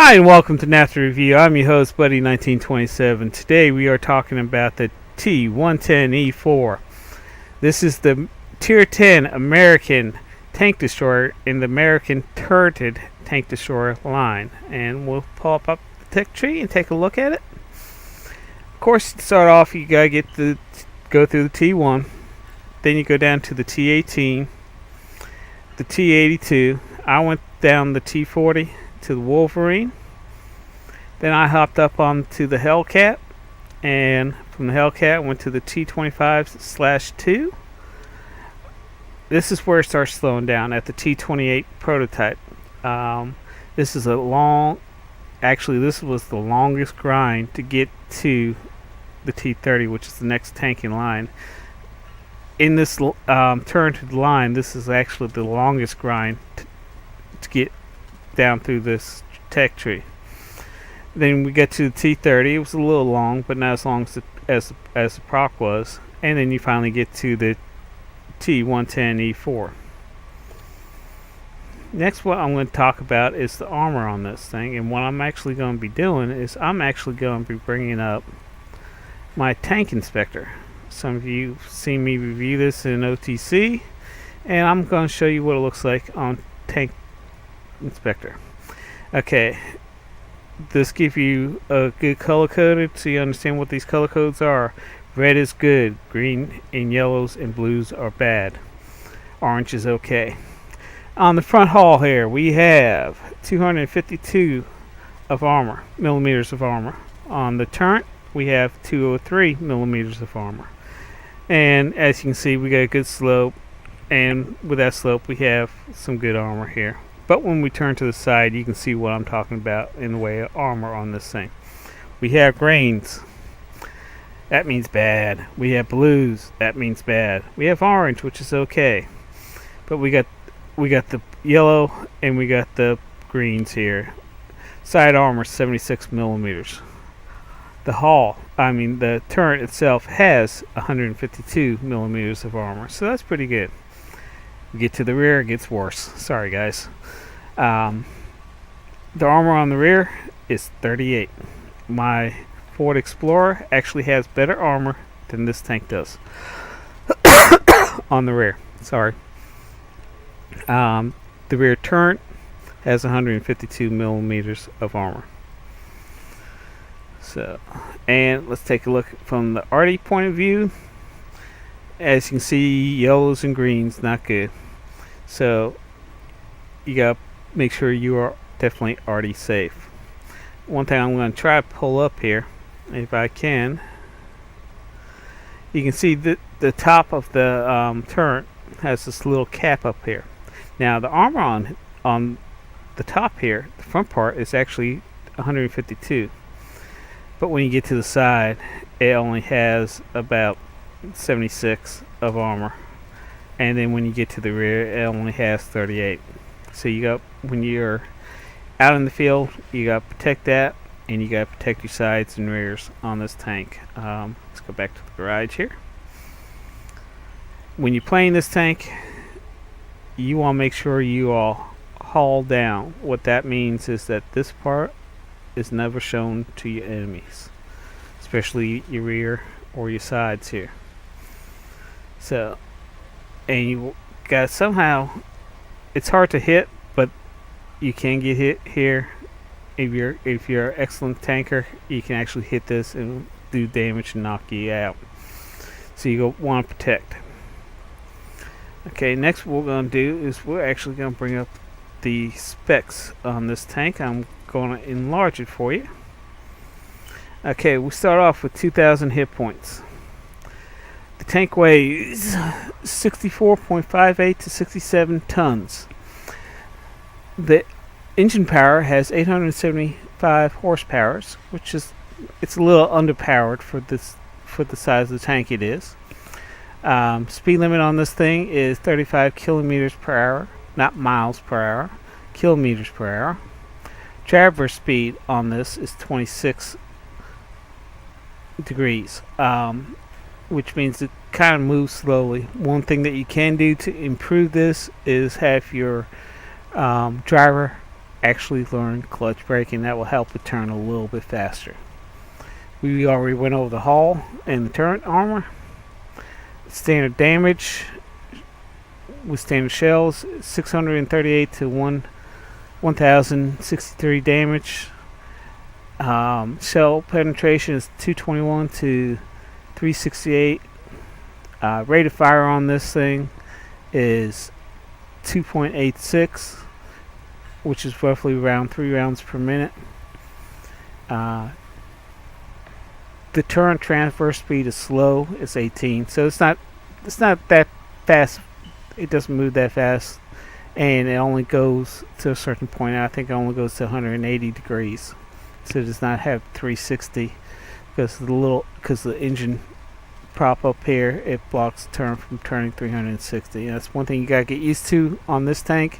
Hi and welcome to NAFTA Review. I'm your host, Buddy1927. Today we are talking about the T110E4. This is the Tier 10 American tank destroyer in the American turreted tank destroyer line. And we'll pull up the tech tree and take a look at it. Of course, to start off, you gotta go through the T1. Then you go down to the T18, the T82. I went down the T40 to the Wolverine. Then I hopped up onto the Hellcat, and from the Hellcat went to the T25/2. This is where it starts slowing down at the T28 prototype. This is this was the longest grind to get to the T30, which is the next tank in line. In this turreted line, this is actually the longest grind to get down through this tech tree. Then we get to the T30. It was a little long, but not as long as the proc was. And then you finally get to the T110E4. Next, what I'm going to talk about is the armor on this thing. And what I'm actually going to be doing is I'm actually going to be bringing up my tank inspector. Some of you have seen me review this in OTC, and I'm going to show you what it looks like on tank inspector. Okay, this gives you a good color coded so you understand what these color codes are. Red is good, green and yellows and blues are bad, orange is okay. On the front hull here we have 252 millimeters of armor. On the turret we have 203 millimeters of armor, and as you can see we got a good slope, and with that slope we have some good armor here. But when we turn to the side, you can see what I'm talking about in the way of armor on this thing. We have greens. That means bad. We have blues. That means bad. We have orange, which is okay. But we got the yellow and we got the greens here. Side armor 76 millimeters. The turret itself has 152 millimeters of armor, so that's pretty good. We get to the rear, it gets worse. Sorry guys. The armor on the rear is 38. My Ford Explorer actually has better armor than this tank does on the rear. Sorry. The rear turret has 152 millimeters of armor. So, and let's take a look from the arty point of view. As you can see, yellows and greens not good. So you gotta make sure you are definitely arty safe. One thing I'm going to try to pull up here, if I can. You can see that the top of the turret has this little cap up here. Now the armor on the top here, the front part, is actually 152. But when you get to the side, it only has about 76 of armor. And then when you get to the rear, it only has 38. So when you're out in the field, you got to protect that, and you got to protect your sides and rears on this tank. Let's go back to the garage here. When you're playing this tank, you want to make sure you all haul down. What that means is that this part is never shown to your enemies, especially your rear or your sides here. So, and you got somehow, it's hard to hit, but you can get hit here. If you're an excellent tanker, you can actually hit this and do damage and knock you out. So you want to protect. Okay, next what we're going to do is we're actually going to bring up the specs on this tank. I'm going to enlarge it for you. Okay, we start off with 2,000 hit points. The tank weighs 64.58 to 67 tons. The engine power has 875 horsepower, which is it's a little underpowered for the size of the tank it is. Speed limit on this thing is 35 kilometers per hour, not miles per hour, kilometers per hour. Traverse speed on this is 26 degrees, which means it kind of moves slowly. One thing that you can do to improve this is have your driver actually learn clutch braking. That will help it turn a little bit faster. We already went over the hull and the turret armor. Standard damage with standard shells, 638 to 1063 damage. Shell penetration is 221 to 368. Rate of fire on this thing is 2.86, which is roughly around 3 rounds per minute. The turret transfer speed is slow. It's 18, so it's not that fast. It doesn't move that fast, and it only goes to a certain point. I think it only goes to 180 degrees, so it does not have 360 because the engine prop up here, it blocks the turn from turning 360. And that's one thing you gotta get used to on this tank,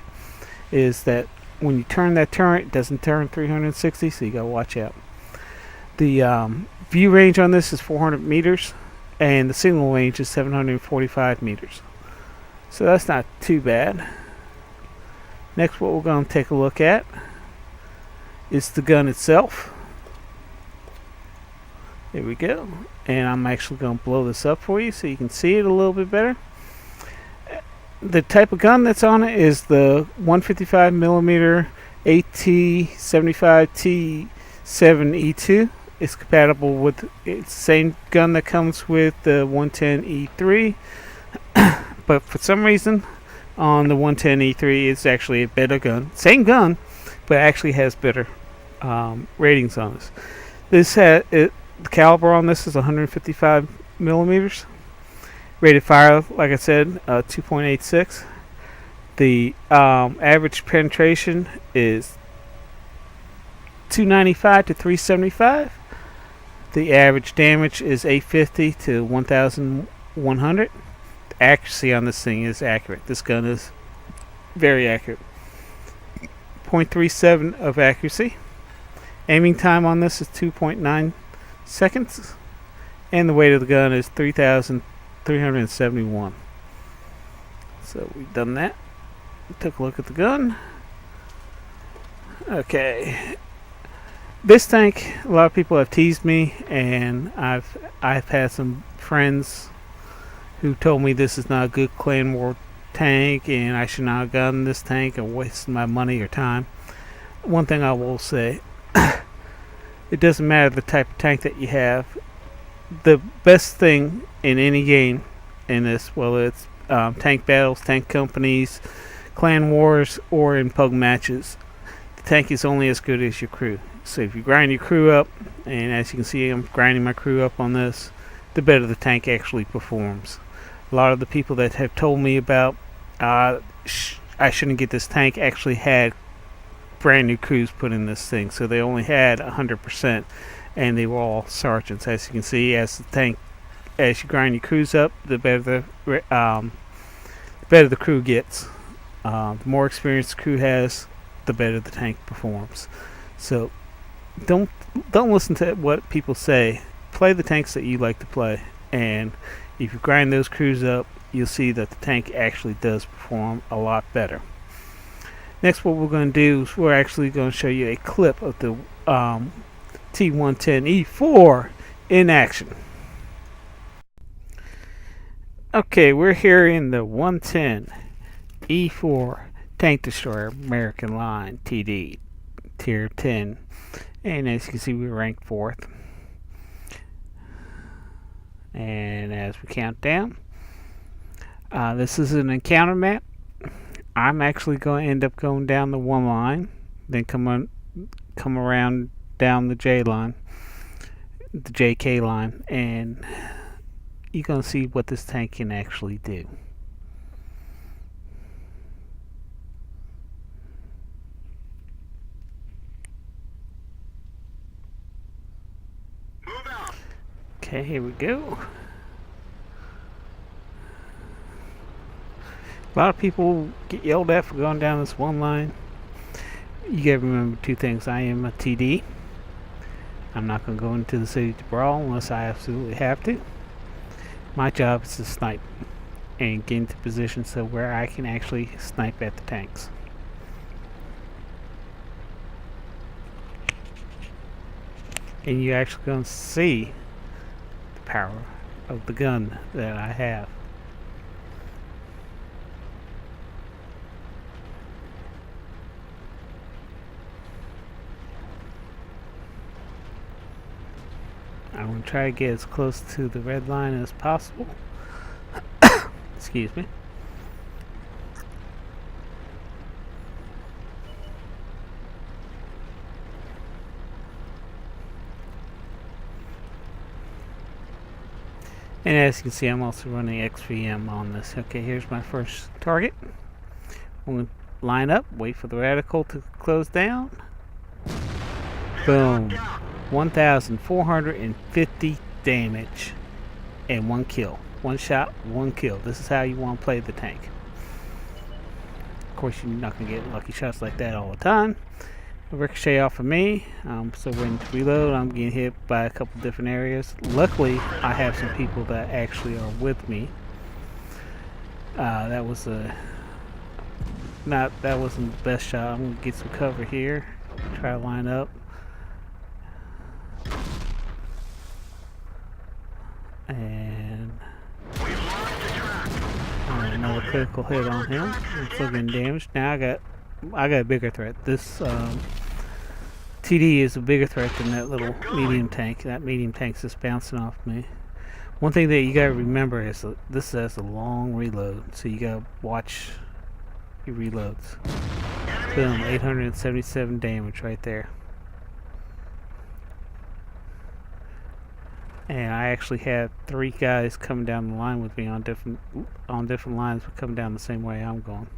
is that when you turn that turret, it doesn't turn 360, so you gotta watch out. The view range on this is 400 meters, and the signal range is 745 meters. So that's not too bad. Next, what we're going to take a look at is the gun itself. There we go. And I'm actually going to blow this up for you so you can see it a little bit better. The type of gun that's on it is the 155mm AT75T7E2. It's compatible with, it's the same gun that comes with the 110E3. But for some reason, on the 110E3, it's actually a better gun. Same gun, but actually has better ratings on this. The caliber on this is 155 millimeters. Rated fire, like I said, 2.86. The average penetration is 295 to 375. The average damage is 850 to 1100. Accuracy on this thing is accurate. This gun is very accurate. 0.37 of accuracy. Aiming time on this is 2.9 seconds. And the weight of the gun is 3,371. So we've done that. Took a look at the gun. Okay. This tank, a lot of people have teased me, and I've had some friends who told me this is not a good clan war tank and I should not have gotten this tank and wasted my money or time. One thing I will say, it doesn't matter the type of tank that you have. The best thing in any game in this, whether it's tank battles, tank companies, clan wars, or in pug matches, the tank is only as good as your crew. So if you grind your crew up, and as you can see I'm grinding my crew up on this, the better the tank actually performs. A lot of the people that have told me about I shouldn't get this tank actually had brand new crews put in this thing, so they only had 100%, and they were all sergeants. As you can see, as you grind your crews up, the better the crew gets. The more experience the crew has, the better the tank performs. So don't listen to what people say. Play the tanks that you like to play, and if you grind those crews up, you'll see that the tank actually does perform a lot better. Next, what we're going to do is we're actually going to show you a clip of the T110E4 in action. Okay, we're here in the 110E4 Tank Destroyer American Line TD Tier 10, and as you can see, we're ranked 4th. And as we count down, this is an encounter map. I'm actually going to end up going down the 1 line, then come around down the J line, the JK line, and you're going to see what this tank can actually do. Okay, here we go. A lot of people get yelled at for going down this 1 line. You gotta remember 2 things. I am a TD. I'm not going to go into the city to brawl unless I absolutely have to. My job is to snipe and get into positions so where I can actually snipe at the tanks. and you're actually going to see the power of the gun that I have. I'm going to try to get as close to the red line as possible. Excuse me. And as you can see, I'm also running XVM on this. Okay, here's my first target. I'm going to line up, wait for the reticle to close down. Boom. 1,450 damage and 1 kill. 1 shot, 1 kill. This is how you want to play the tank. Of course, you're not going to get lucky shots like that all the time. Ricochet off of me, so when to reload, I'm getting hit by a couple different areas. Luckily, I have some people that actually are with me. That wasn't the best shot. I'm gonna get some cover here, try to line up, and another critical hit on him. I'm still getting damaged. Now I got a bigger threat. This TD is a bigger threat than that little medium tank. That medium tank's just bouncing off me. One thing that you gotta remember is this has a long reload, so you gotta watch your reloads. Boom, 877 damage right there. And I actually had 3 guys coming down the line with me on different lines, but coming down the same way I'm going.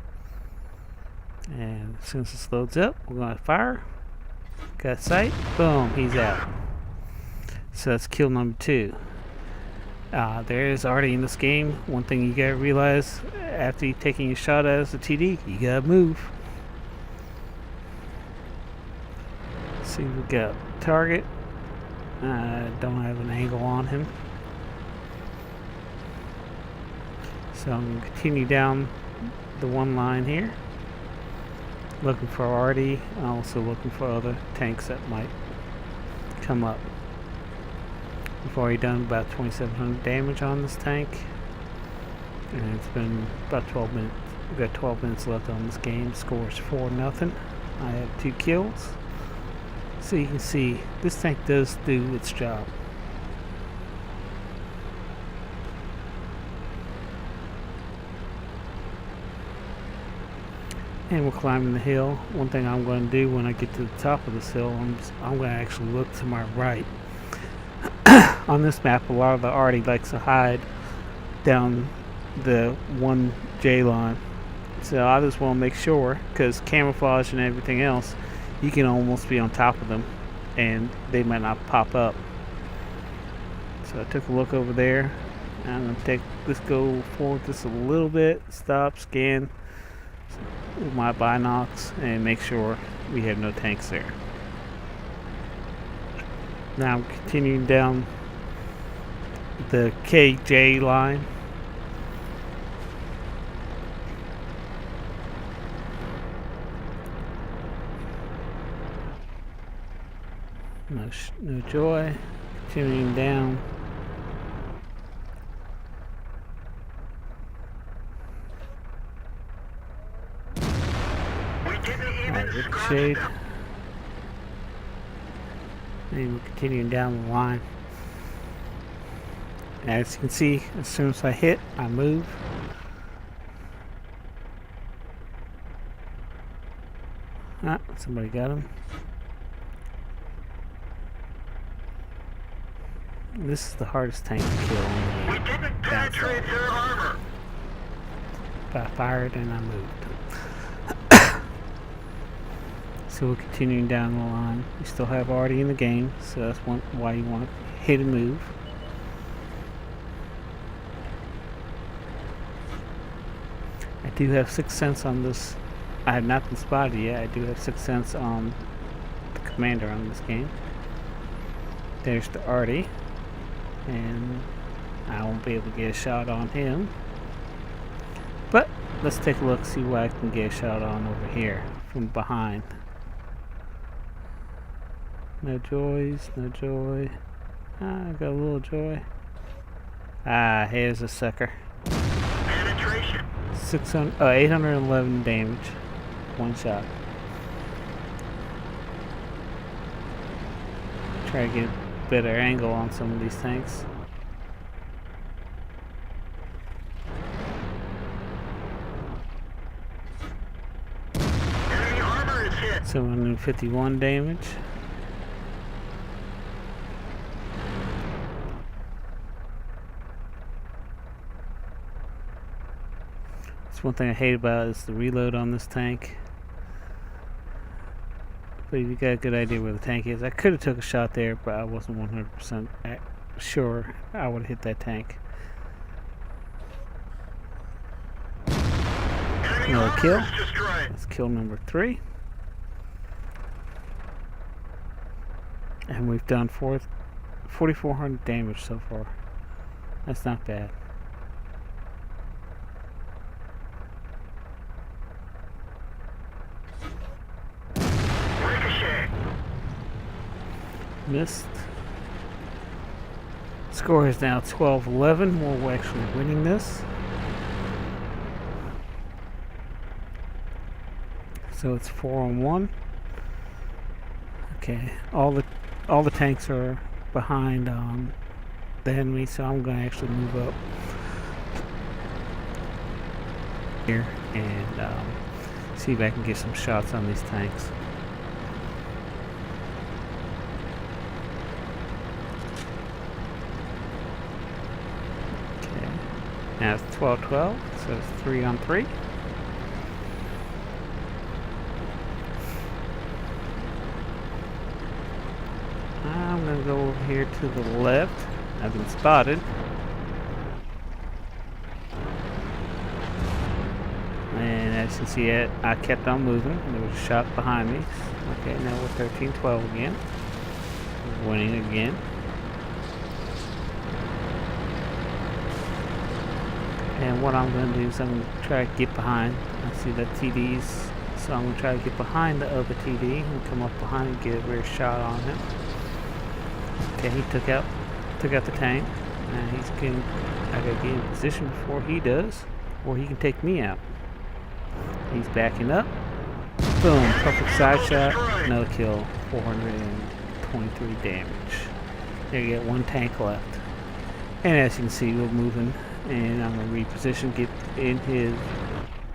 And as soon as this loads up, we're gonna fire. Got sight. Boom, he's out. So that's kill number 2. There is already in this game. One thing you gotta realize after you're taking your shot as a TD, you gotta move. See, we got target. Don't have an angle on him. So I'm gonna continue down the one line here. Looking for Artie, also looking for other tanks that might come up. We've already done about 2,700 damage on this tank, and it's been about 12 minutes. We've got 12 minutes left on this game. Score's 4-0. I have 2 kills. So you can see this tank does do its job. And we're climbing the hill. One thing I'm going to do when I get to the top of this hill, I'm going to actually look to my right. On this map, a lot of the Artie likes to hide down the 1J line. So I just want to make sure, because camouflage and everything else, you can almost be on top of them and they might not pop up. So I took a look over there. I'm going to go forward just a little bit, stop, scan with my binocs and make sure we have no tanks there. Now I'm continuing down the KJ line. No joy. Continuing down. Ricocheted. And we're continuing down the line. As you can see, as soon as I hit, I move. Somebody got him. This is the hardest tank to kill on the downside. I fired and I moved. So we're continuing down the line. We still have Artie in the game, so that's why you want to hit and move. I do have 6th sense on this. I have not been spotted yet. I do have 6th sense on the commander on this game. There's the Artie, and I won't be able to get a shot on him. But let's take a look, see what I can get a shot on over here from behind. No joys, no joy. I got a little joy. Ah, here's a sucker. Penetration. 811 damage. One shot. Try to get a better angle on some of these tanks. Enemy armor is hit. 751 damage. That's one thing I hate about is the reload on this tank. But if you got a good idea where the tank is, I could have took a shot there, but I wasn't 100% sure I would have hit that tank. Enemy Another armor kill. is destroyed. That's kill number 3. And we've done 4,400 damage so far. That's not bad. Ricochet. Missed. Score is now 12-11. We're actually winning this. So it's 4-on-1. Okay, all the tanks are behind the enemy, so I'm going to actually move up here and see if I can get some shots on these tanks. Okay, now it's 12-12, so it's 3-on-3. I'm going to go over here to the left. I've been spotted. And as you can see, I kept on moving. There was a shot behind me. Okay, now we're 13-12 again. Winning again. And what I'm going to do is I'm going to try to get behind. I see the TDs, so I'm going to try to get behind the other TD and come up behind and get a rear shot on him. Okay, he took out the tank. Now he's getting. I gotta get in position before he does, or he can take me out. He's backing up. Boom! Perfect side shot. Another kill. 423 damage. There you get one tank left. And as you can see, we're moving, and I'm gonna reposition, get in his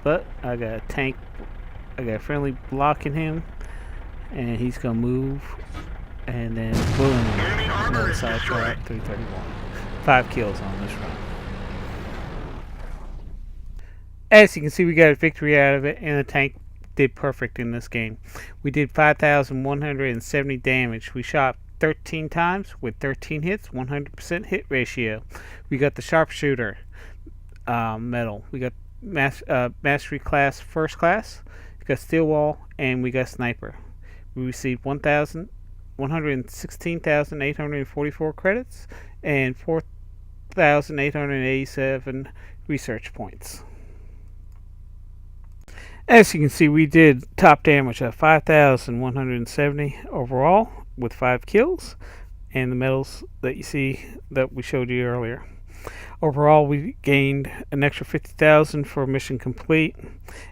butt. I got a tank. I got a friendly blocking him, and he's gonna move. And then boom, another side shot, 331. 5 kills on this run. As you can see, we got a victory out of it, and the tank did perfect in this game. We did 5,170 damage. We shot 13 times with 13 hits, 100% hit ratio. We got the sharpshooter medal. We got mastery class, first class. We got steel wall, and we got sniper. We received 116,844 credits and 4,887 research points. As you can see, we did top damage of 5,170 overall with 5 kills and the medals that you see that we showed you earlier. Overall, we gained an extra 50,000 for mission complete,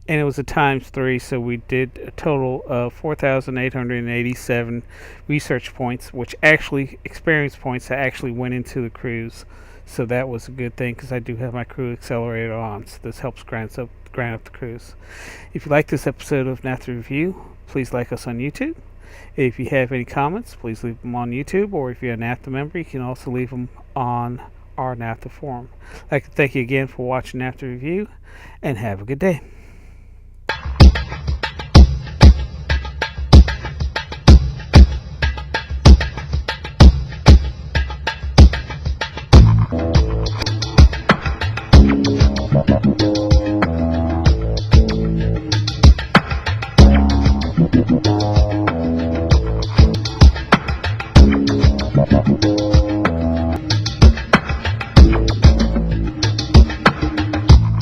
and it was a ×3, so we did a total of 4,887 research points, which actually experience points that actually went into the cruise. So that was a good thing because I do have my crew accelerator on, so this helps grind up the cruise. If you like this episode of NAFTA Review, please like us on YouTube. If you have any comments, please leave them on YouTube, or if you're a NAFTA member, you can also leave them on our NAFTA forum. I'd like to thank you again for watching NAFTA Review, and have a good day.